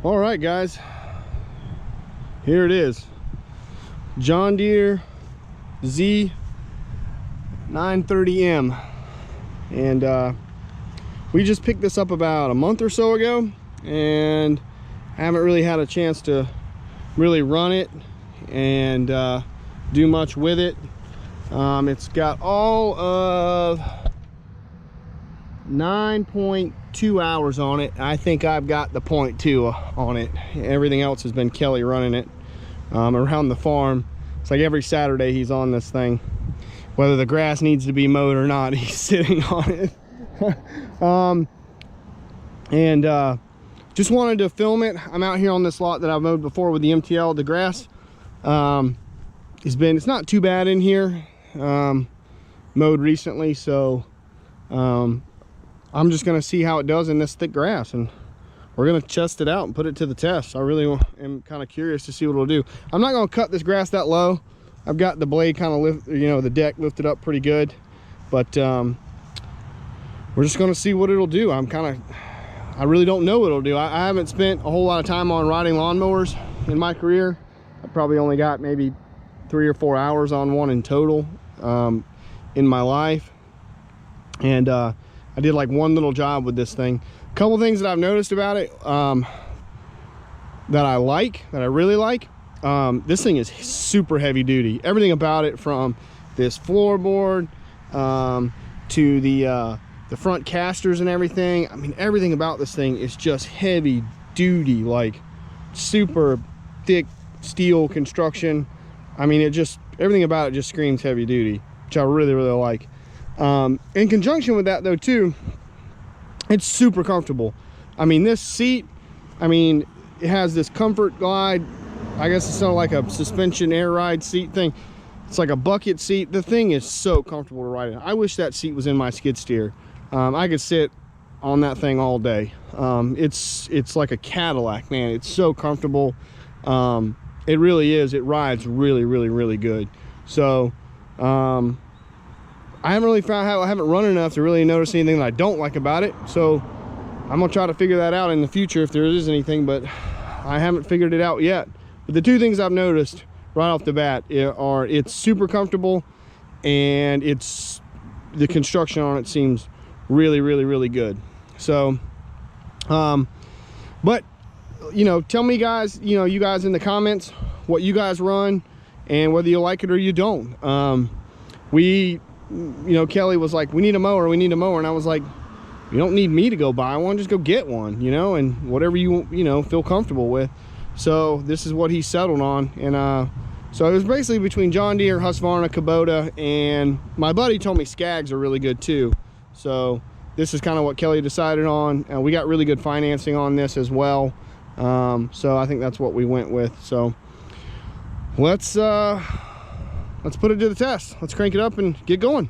All right, guys, here it is. John Deere Z930M. And we just picked this up about a month or so ago, and haven't really had a chance to really run it and do much with it. It's got all of 9.2 hours on it. I think I've got the 0.2 on it. Everything else has been Kelly running it around the farm. It's like every Saturday he's on this thing. Whether the grass needs to be mowed or not, he's sitting on it. Just wanted to film it. I'm out here on this lot that I've mowed before with the MTL. The grass it's not too bad in here. Mowed recently, so I'm just gonna see how it does in this thick grass, and we're gonna test it out and put it to the test. I really am kind of curious to see what it'll do. I'm not gonna cut this grass that low. I've got the blade kind of lift, the deck lifted up pretty good, but we're just gonna see what it'll do. I really don't know what it'll do. I haven't spent a whole lot of time on riding lawnmowers in my career. I probably only got maybe 3 or 4 hours on one in total in my life, and I did like one little job with this thing. A couple things that I've noticed about it that I really like. This thing is super heavy duty. Everything about it, from this floorboard to the front casters and everything. I mean, everything about this thing is just heavy duty, like super thick steel construction. I mean, everything about it just screams heavy duty, which I really like. In conjunction with that though too, it's super comfortable. I mean, this seat, it has this comfort glide. I guess it's sort of like a suspension air ride seat thing. It's like a bucket seat. The thing is so comfortable to ride in. I wish that seat was in my skid steer. I could sit on that thing all day. It's like a Cadillac, man. It's so comfortable. It really is. It rides really good. So I haven't run enough to really notice anything that I don't like about it. So I'm gonna try to figure that out in the future if there is anything, but I haven't figured it out yet. But the two things I've noticed right off the bat are it's super comfortable, and the construction on it seems really good. So but tell me guys, you guys in the comments what you guys run and whether you like it or you don't. Kelly was like, we need a mower, and I was like, you don't need me to go buy one, just go get one, and whatever you feel comfortable with. So this is what he settled on. And so it was basically between John Deere, Husqvarna, Kubota, and my buddy told me Skags are really good too. So this is kind of what Kelly decided on, and we got really good financing on this as well. So I think that's what we went with. So let's put it to the test. Let's crank it up and get going.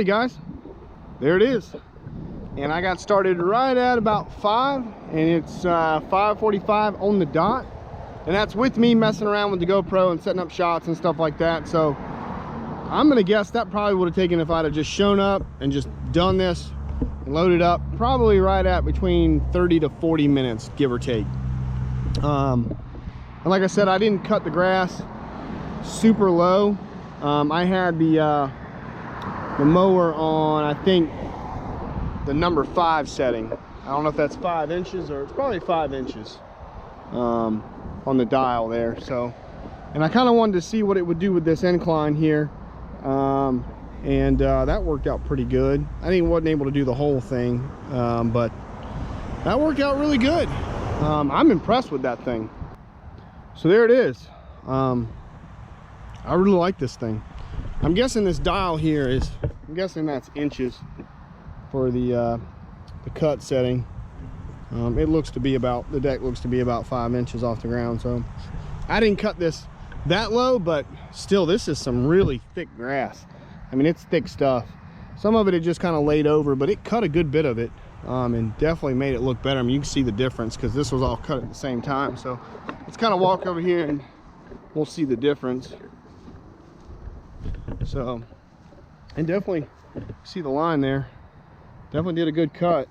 Alrighty guys, there it is. And I got started right at about 5, and it's 5:45 on the dot. And that's with me messing around with the GoPro and setting up shots and stuff like that. So I'm gonna guess that probably would have taken, if I'd have just shown up and just done this and loaded up, probably right at between 30 to 40 minutes, give or take. And like I said, I didn't cut the grass super low. I had the mower on, I think, the number 5 setting. I don't know if that's 5 inches or it's probably 5 inches on the dial there. So, and I kind of wanted to see what it would do with this incline here, and that worked out pretty good. I wasn't able to do the whole thing, but that worked out really good. I'm impressed with that thing. So there it is. I really like this thing. I'm guessing this dial here is, I'm guessing that's inches for the cut setting. It looks to be about, the deck looks to be about 5 inches off the ground. So I didn't cut this that low, but still, this is some really thick grass. I mean, it's thick stuff. Some of it just kind of laid over, but it cut a good bit of it, and definitely made it look better. I mean, you can see the difference because this was all cut at the same time. So let's kind of walk over here and we'll see the difference. So, and definitely see the line there. Definitely did a good cut.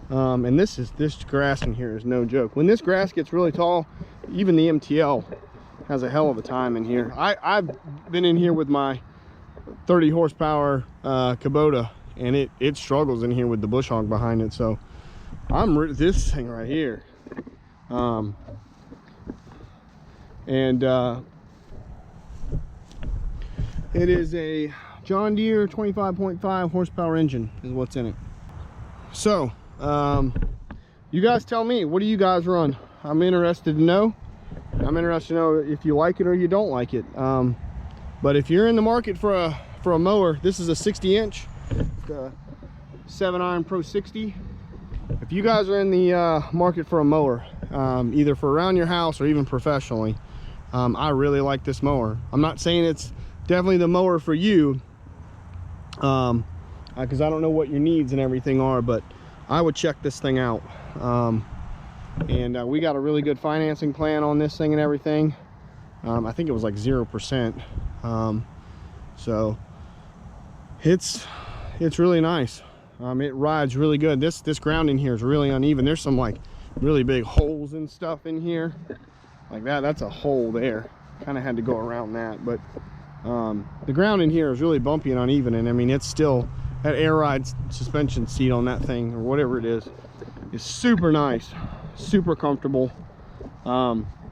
And this grass in here is no joke. When this grass gets really tall, even the MTL has a hell of a time in here. I've been in here with my 30 horsepower Kubota, and it struggles in here with the bush hog behind it. So this thing right here, it is a John Deere 25.5 horsepower engine is what's in it. So you guys tell me, what do you guys run? I'm interested to know. I'm interested to know if you like it or you don't like it. But if you're in the market for a mower, this is a 60-inch 7-iron Pro 60. If you guys are in the market for a mower, either for around your house or even professionally, I really like this mower. I'm not saying it's definitely the mower for you, because I don't know what your needs and everything are, but I would check this thing out. And we got a really good financing plan on this thing and everything. I think it was like 0%. So it's really nice. It rides really good. This ground in here is really uneven. There's some like really big holes and stuff in here like that. That's a hole there. Kind of had to go around that, but the ground in here is really bumpy and uneven. And I mean, it's still, that air ride suspension seat on that thing or whatever it is super nice, super comfortable.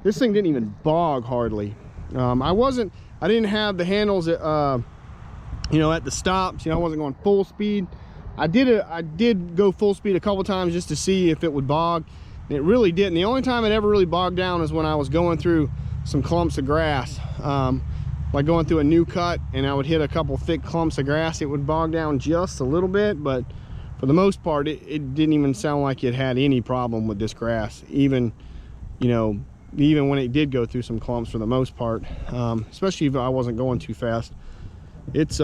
This thing didn't even bog hardly. I didn't have the handles at at the stops. I wasn't going full speed. I did go full speed a couple times just to see if it would bog. And it really didn't. The only time it ever really bogged down is when I was going through some clumps of grass, like going through a new cut, and I would hit a couple thick clumps of grass. It would bog down just a little bit, but for the most part, it didn't even sound like it had any problem with this grass, even when it did go through some clumps for the most part, especially if I wasn't going too fast. This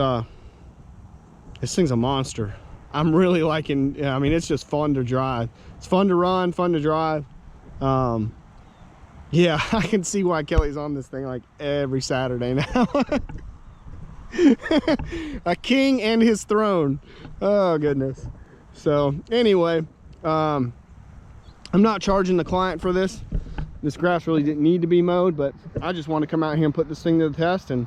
thing's a monster. I'm really liking, I mean, it's just fun to drive. It's fun to run, fun to drive. Yeah, I can see why Kelly's on this thing like every Saturday now. A king and his throne. Oh, goodness. So, anyway, I'm not charging the client for this. This grass really didn't need to be mowed, but I just want to come out here and put this thing to the test and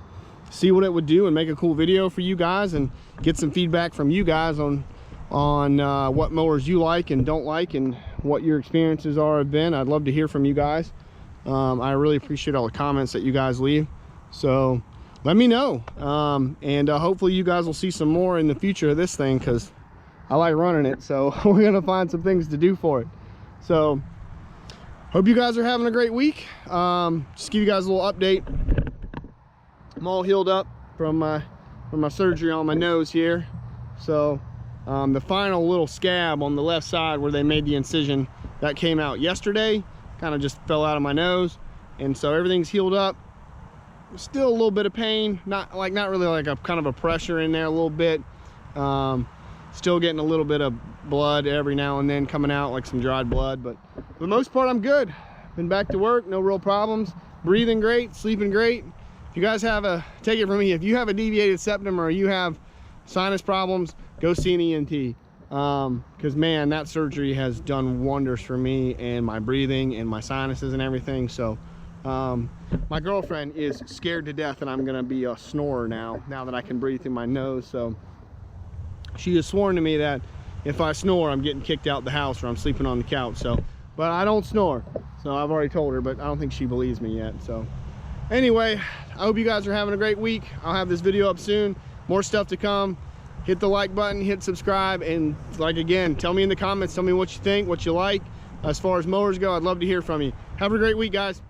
see what it would do and make a cool video for you guys and get some feedback from you guys on what mowers you like and don't like and what your experiences have been. I'd love to hear from you guys. I really appreciate all the comments that you guys leave, so let me know, and hopefully you guys will see some more in the future of this thing, because I like running it. So we're gonna find some things to do for it. So hope you guys are having a great week. Just give you guys a little update. I'm all healed up from my surgery on my nose here. So the final little scab on the left side where they made the incision, that came out yesterday. Kind of just fell out of my nose, and so everything's healed up. still a little bit of pain, not really like a kind of a pressure in there a little bit. Still getting a little bit of blood every now and then coming out, like some dried blood, but for the most part I'm good. Been back to work, no real problems, breathing great, sleeping great. If you guys have take it from me, if you have a deviated septum or you have sinus problems, go see an ENT. Because man, that surgery has done wonders for me and my breathing and my sinuses and everything. So my girlfriend is scared to death and I'm gonna be a snorer now that I can breathe through my nose. So she has sworn to me that if I snore, I'm getting kicked out the house or I'm sleeping on the couch. So, but I don't snore, so I've already told her, but I don't think she believes me yet. So anyway, I hope you guys are having a great week. I'll have this video up soon, more stuff to come. Hit the like button, hit subscribe, and like again, tell me in the comments, tell me what you think, what you like. As far as mowers go, I'd love to hear from you. Have a great week, guys.